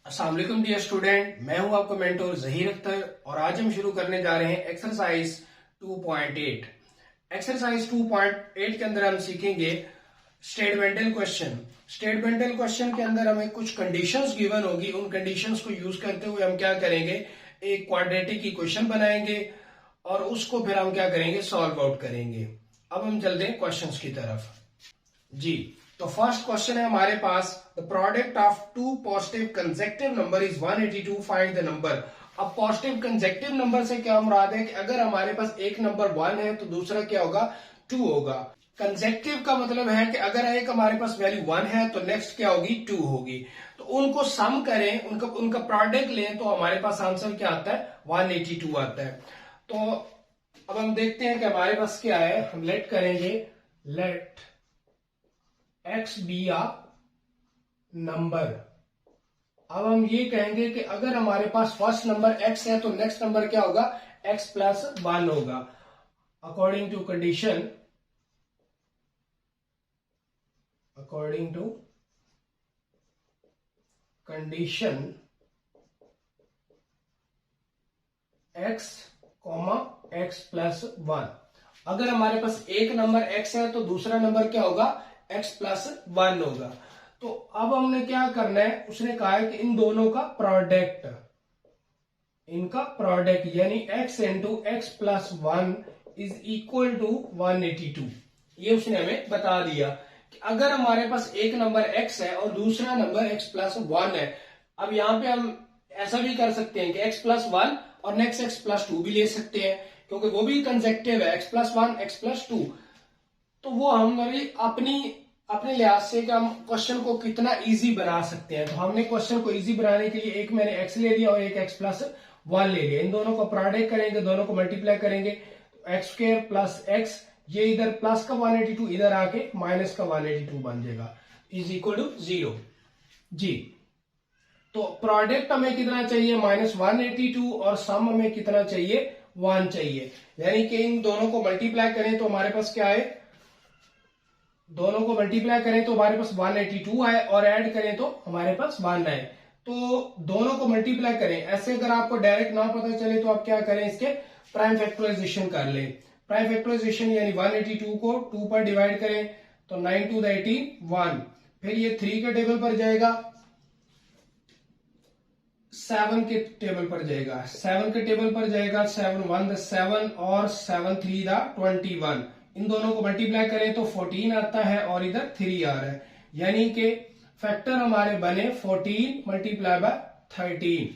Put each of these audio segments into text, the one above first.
अस्सलाम वालेकुम dear student, मैं हूं आपका मेंटोर जहीर अख्तर और आज हम शुरू करने जा रहे हैं एक्सरसाइज 2.8। एक्सरसाइज 2.8 के अंदर हम सीखेंगे स्टेटमेंटल क्वेश्चन। स्टेटमेंटल क्वेश्चन के अंदर हमें कुछ कंडीशंस गिवन होगी, उन कंडीशंस को यूज करते हुए हम क्या करेंगे, एक क्वाड्रेटिक इक्वेशन बनाएंगे और उसको फिर हम क्या करेंगे, सॉल्व आउट करेंगे। अब हम चलते हैं क्वेश्चंस की तरफ जी। तो फर्स्ट क्वेश्चन है हमारे पास, the product of two positive consecutive number is 182, find the number. अब पॉजिटिव कंसेक्टिव नंबर से क्या मुराद है कि अगर हमारे पास एक नंबर 1 है तो दूसरा क्या होगा, 2 होगा। कंसेक्टिव का मतलब है कि अगर एक हमारे पास वैल्यू 1 है तो नेक्स्ट क्या होगी, 2 होगी। तो उनको सम करें, उनका प्रोडक्ट लें तो हमारे पास आंसर क्या आता है, 182 आता है। तो अब हम देखते हैं कि हमारे पास क्या है। हम लेट करेंगे, लेट x बी आ नंबर। अब हम ये कहेंगे कि अगर हमारे पास फर्स्ट नंबर x है तो नेक्स्ट नंबर क्या होगा, x प्लस 1 होगा। According to condition, x x plus 1। अगर हमारे पास एक नंबर x है तो दूसरा नंबर क्या होगा, x प्लस 1 होगा। तो अब हमने क्या करना है, उसने कहा है कि इन दोनों का प्रोडक्ट, इनका प्रोडक्ट यानी x into x plus 1 is equal to 182। ये उसने हमें बता दिया कि अगर हमारे पास एक नंबर x है और दूसरा नंबर x प्लस 1 है। अब यहां पे हम ऐसा भी कर सकते हैं कि x प्लस 1 और नेक्स्ट x प्लस 2 भी ले सकते हैं, क्योंकि वो भी कंसेक्टिव है, x प्लस 1 x प्लस 2। तो वो हमारी अपने लिहाज से कि हम क्वेश्चन को कितना इजी बना सकते हैं। तो हमने क्वेश्चन को इजी बनाने के लिए एक मैंने x ले लिया और एक x प्लस 1 ले लिया। इन दोनों को प्रोडक्ट करेंगे, दोनों को मल्टीप्लाई करेंगे, तो एक्स स्क्वायर प्लस x, ये इधर प्लस का 182 इधर आके माइनस का 182 बन जाएगा, इज इक्वल टू 0 जी। तो प्रोडक्ट हमें कितना चाहिए, -182, और सम हमें कितना चाहिए, 1 चाहिए। यानी कि इन दोनों को मल्टीप्लाई करें तो हमारे पास क्या है, दोनों को मल्टीप्लाई करें तो हमारे पास 182 आए और ऐड करें तो हमारे पास 1 आए। तो दोनों को मल्टीप्लाई करें। ऐसे अगर आपको डायरेक्ट ना पता चले तो आप क्या करें, इसके प्राइम फैक्टराइजेशन कर लें। प्राइम फैक्टराइजेशन यानी 182 को 2 पर डिवाइड करें तो 9 2 18 1, फिर ये 3 के टेबल पर जाएगा, 7 के टेबल पर जाएगा, 7 के टेबल पर जाएगा, 7 1 7 और 7 3 21। इन दोनों को मल्टीप्लाई करें तो 14 आता है और इधर 3 आ रहा है। यानी कि फैक्टर हमारे बने 14 मल्टीप्लाई बाय 13।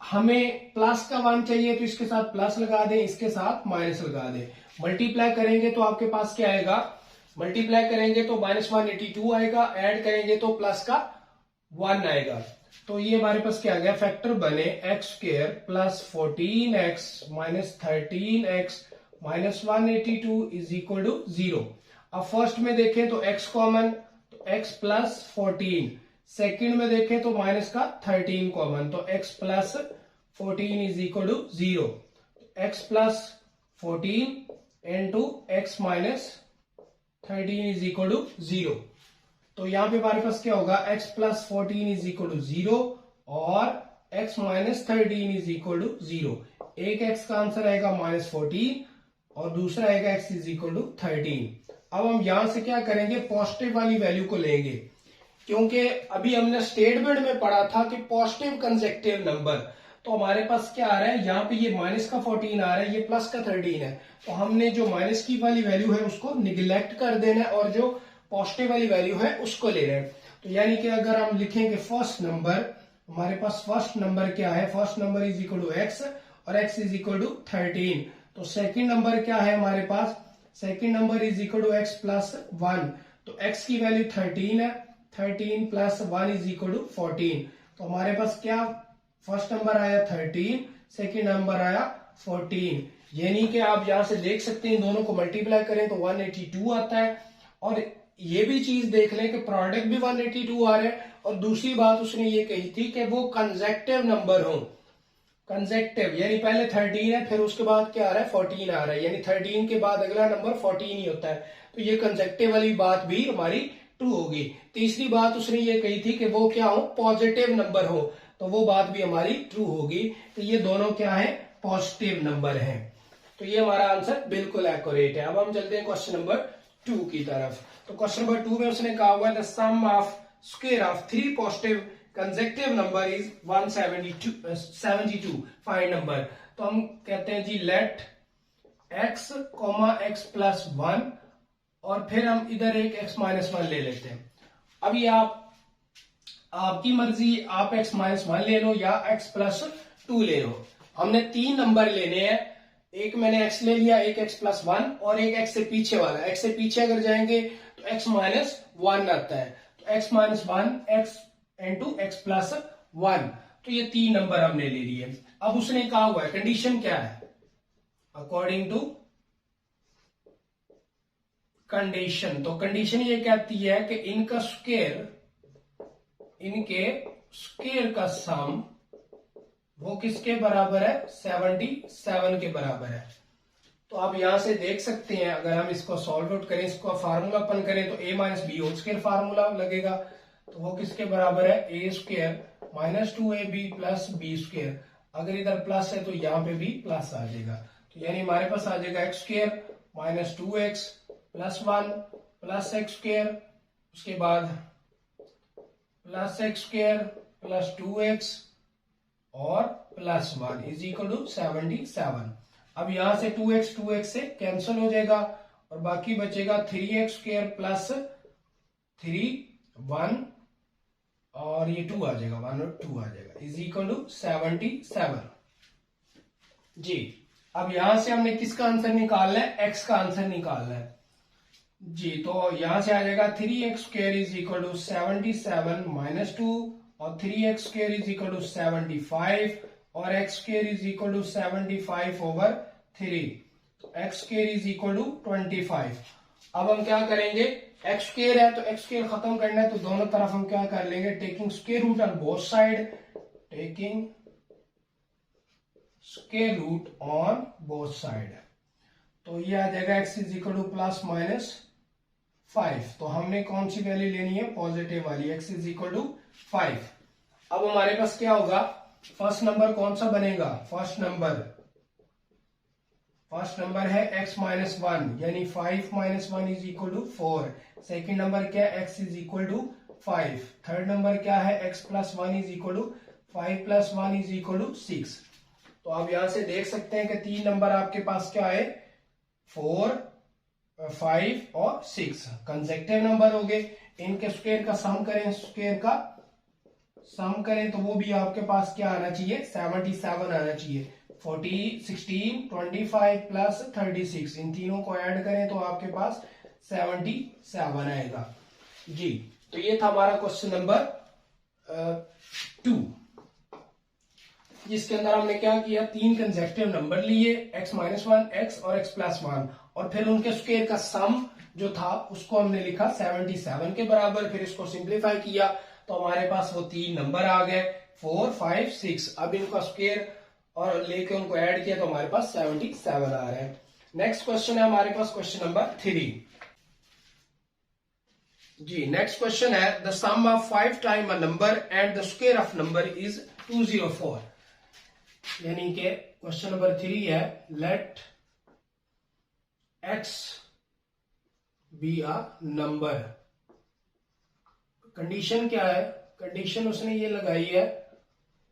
हमें प्लस का 1 चाहिए तो इसके साथ प्लस लगा दें, इसके साथ माइनस लगा दें। मल्टीप्लाई करेंगे तो आपके पास क्या आएगा, मल्टीप्लाई करेंगे तो -182 आएगा, ऐड करेंगे तो प्लस का 1 आएगा। तो ये हमारे पास क्या आ गया, फैक्टर बने x square plus 14x minus 13x minus 182 is equal to 0। अब फर्स्ट में देखें तो x कॉमन, तो x प्लस 14। सेकेंड में देखें तो माइनस का 13 कॉमन, तो x plus 14 is equal to 0। x plus 14 into x minus 13 is equal to 0। तो यहां पे हमारे पास क्या होगा, x plus 14 is equal to 0 और x minus 13 is equal to 0। एक x का आंसर आएगा -14 और दूसरा आएगा x इज इक्वल टू 13। अब हम यहां से क्या करेंगे, पॉजिटिव वाली वैल्यू को लेंगे, क्योंकि अभी हमने स्टेटमेंट में पढ़ा था कि पॉजिटिव कंसेक्टिव नंबर। तो हमारे पास क्या आ रहा है, यहाँ पे ये माइनस का 14 आ रहा है, ये प्लस का 13 है। तो हमने जो माइनस की वाली वैल्यू है उसको निगलेक्ट कर देना है और जो पॉजिटिव वाली वैल्यू है उसको लेना है। तो यानी कि अगर हम लिखेंगे फर्स्ट नंबर, हमारे पास फर्स्ट नंबर क्या है, first number is equal to x और x इज इक्वल टू 13। तो सेकंड नंबर क्या है हमारे पास, second number is equal to x plus 1। तो x की वैल्यू 13 है, 13 प्लस 1 इज इक्वल टू 14। तो हमारे पास क्या, फर्स्ट नंबर आया 13, सेकंड नंबर आया 14। यानी कि आप यहां से देख सकते हैं, दोनों को मल्टीप्लाई करें तो 182 आता है। और ये भी चीज देख लें कि प्रोडक्ट भी 182 आ रहा है। और दूसरी बात उसने ये कही थी कि वो कंसेक्टिव नंबर हो। कंसेक्टिव यानी पहले 13 है, फिर उसके बाद क्या आ रहा है, 14 आ रहा है, यानी 13 के बाद अगला नंबर 14 ही होता है। तो ये कंसेक्टिव वाली बात भी हमारी 2 होगी। तीसरी बात उसने ये कही थी कि वो क्या हो, पॉजिटिव नंबर हो, तो वो बात भी हमारी ट्रू होगी। तो ये दोनों क्या है, पॉजिटिव नंबर हैं। तो ये हमारा आंसर बिल्कुल एक्यूरेट है। अब हम चलते हैं क्वेश्चन नंबर 2 की तरफ। तो क्वेश्चन नंबर 2 में उसने कहा हुआ है the sum of square of 3 positive consecutive number is 172 find number. तो हम कहते हैं जी लेट x, x प्लस 1 और फिर हम इधर एक x माइनस 1 ले लेते हैं। अब ये आपकी मर्जी, आप x माइनस 1 ले लो या x प्लस 2 ले लो। हमने 3 नंबर लेने हैं, एक मैंने x ले लिया, एक x प्लस 1 और एक x से पीछे वाला। x से पीछे अगर जाएंगे तो x माइनस 1 आता है, तो x minus 1 x into x plus 1। तो ये 3 नंबर हमने ले लिए। अब उसने कहा हुआ है कंडीशन क्या है, अकॉर्डिंग टू कंडीशन। तो कंडीशन ये कहती है कि इनके स्क्वायर का सम वो किसके बराबर है, 77 के बराबर है। तो आप यहां से देख सकते हैं, अगर हम इसको सॉल्व आउट करें, इसको फार्मूला अपन करें तो a minus b whole square formula लगेगा। तो वो किसके बराबर है, a square minus 2ab plus b square. अगर इधर प्लस है तो यहाँ पे भी प्लस आ जाएगा, तो यानी हमारे पास आ जाएगा x square minus 2x plus 1 plus x square, उसके बाद plus x square plus 2x और प्लस 1 इज इक्वल टू 77। अब यहां से 2x से कैंसिल हो जाएगा और बाकी बचेगा 3x स्क्वायर प्लस 1 और ये 2 आ जाएगा, 1 और 2 आ जाएगा इज इक्वल टू 77 जी। अब यहां से हमने किसका आंसर निकालना है, x का आंसर निकालना है जी। तो यहां से आ जाएगा 3x square is equal to 77 minus 2 और 3x square is equal to 75 और x square is equal to 75 over 3, तो x square is equal to 25। अब हम क्या करेंगे, x स्क्वायर है तो x स्क्वायर खत्म करना है, तो दोनों तरफ हम क्या कर लेंगे, taking square root on both side, taking square root on both side. तो ये आ जाएगा x is equal to plus minus 5। तो हमने कौन सी वैल्यू लेनी है, पॉजिटिव वाली, x इज इक्वल टू 5। अब हमारे पास क्या होगा, फर्स्ट नंबर कौन सा बनेगा, फर्स्ट नंबर है x माइनस 1 यानी 5 minus 1 is equal to 4। Second number क्या है, x is equal to 5। Third number क्या है, x plus 1 is equal to 5 plus 1 is equal to 6। तो आप यहां से देख सकते हैं कि 3 नंबर आपके पास क्या है, 4, 5 और 6 कंसेक्यूटिव नंबर हो गए। इनके स्क्वायर का सम करें तो वो भी आपके पास क्या आना चाहिए, 77 आना चाहिए। 40, 16, 25 प्लस 36 इन तीनों को ऐड करें तो आपके पास 77 आएगा जी। तो ये था हमारा क्वेश्चन नंबर 2, जिसके अंदर हमने क्या किया, 3 कंसेक्यूटिव नंबर लिए, x माइनस 1, x और x प्लस 1, और फिर उनके स्क्वायर का सम जो था उसको हमने लिखा 77 के बराबर। फिर इसको सिंप्लीफाई किया तो हमारे पास वो 3 नंबर आ गए, 4, 5, 6। अब इनका स्क्वायर और लेके उनको ऐड किया तो हमारे पास 77 आ रहा है। नेक्स्ट क्वेश्चन है हमारे पास क्वेश्चन नंबर 3 जी। नेक्स्ट क्वेश्चन है the sum of 5 time a number and the square of number is 204। यानी कि क्वेश्चन नंबर 3 है let x be a number. Condition क्या है, कंडीशन उसने ये लगाई है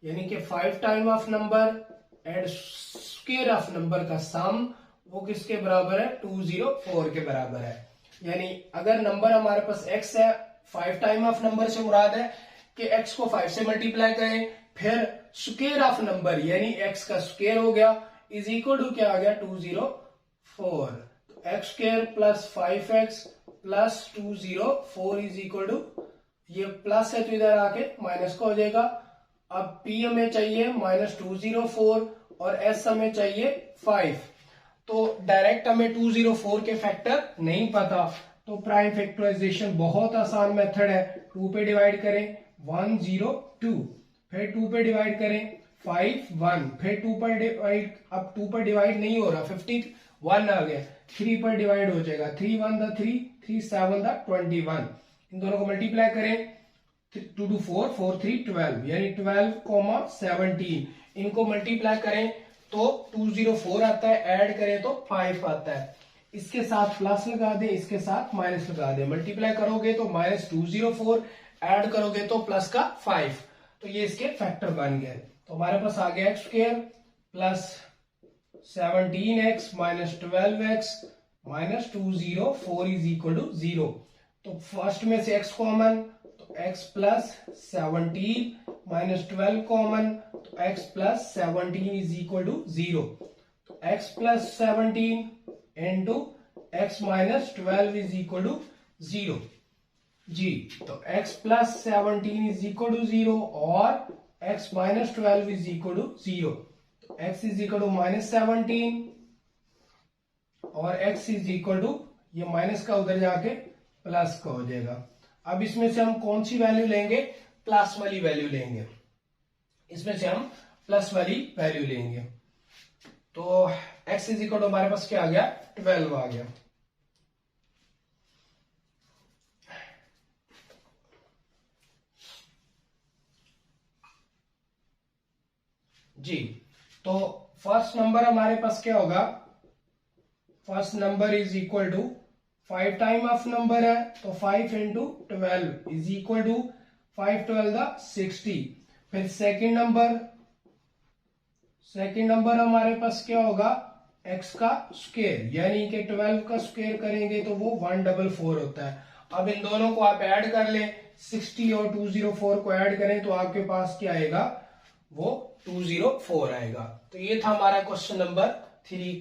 यानी कि 5 time of number and square of number का सम वो किसके बराबर है, 204 के बराबर है। यानी अगर नंबर हमारे पास x है, 5 टाइम ऑफ नंबर से मुराद है कि x को 5 से मल्टीप्लाई करें, फिर स्क्वायर ऑफ नंबर यानी x का स्क्वायर हो गया इज इक्वल टू क्या आ गया, 204। तो x square plus 5x plus 204 is equal to, ये प्लस है तो इधर आके माइनस का हो जाएगा। अब p हमें चाहिए माइनस 204 और s हमें चाहिए 5। तो डायरेक्ट हमें 204 के फैक्टर नहीं पता, तो प्राइम फैक्टराइजेशन बहुत आसान मेथड है। 2 पे डिवाइड करें 102, फिर 2 पे डिवाइड करें 51, फिर 2 पर डिवाइड, अब 2 पर डिवाइड नहीं हो रहा, 51 आ गया, 3 पर डिवाइड हो जाएगा, 3 1 3, 3 7 21। इन दोनों को मल्टीप्लाई करें, 2 2 4 4 3 12 यानी 12, 17 इनको मल्टीप्लाई करें तो 204 आता है, ऐड करें तो 5 आता है। इसके साथ प्लस लगा दें, इसके साथ माइनस लगा दें। मल्टीप्लाई करोगे तो -204, ऐड करोगे तो प्लस का 5, तो ये इसके फैक्टर बन गए। तो हमारे पास आ गया x² plus 17x minus 12x minus 204 is equal to 0। तो फर्स्ट में से x कॉमन, तो x प्लस 17 माइनस 12 कॉमन, तो x plus 17 is equal to 0। तो x plus 17 into x minus 12 is equal to 0 जी। तो x plus 17 is equal to 0 और x minus 12 is equal to 0। तो x is equal to minus 17 और x is equal to, ये minus का उधर जाके प्लस का हो जाएगा। अब इसमें से हम कौन सी वैल्यू लेंगे? प्लस वाली वैल्यू लेंगे। इसमें से हम प्लस वाली वैल्यू लेंगे। तो x इज इक्वल टू हमारे पास क्या आ गया? 12 आ गया जी। तो फर्स्ट नंबर हमारे पास क्या होगा? First number is equal to 5 time of number है, तो 5 इंटू 12 इज इक्वल टू 5 12 60। फिर सेकंड नंबर हमारे पास क्या होगा? x का स्क्वायर, यानी कि 12 का स्क्वायर करेंगे तो वो 144 होता है। अब इन दोनों को आप ऐड कर लें, 60 और 204 को ऐड करें तो आपके पास क्या आएगा? वो 204 आएगा। तो ये था हमारा क्वेश्चन नंबर 3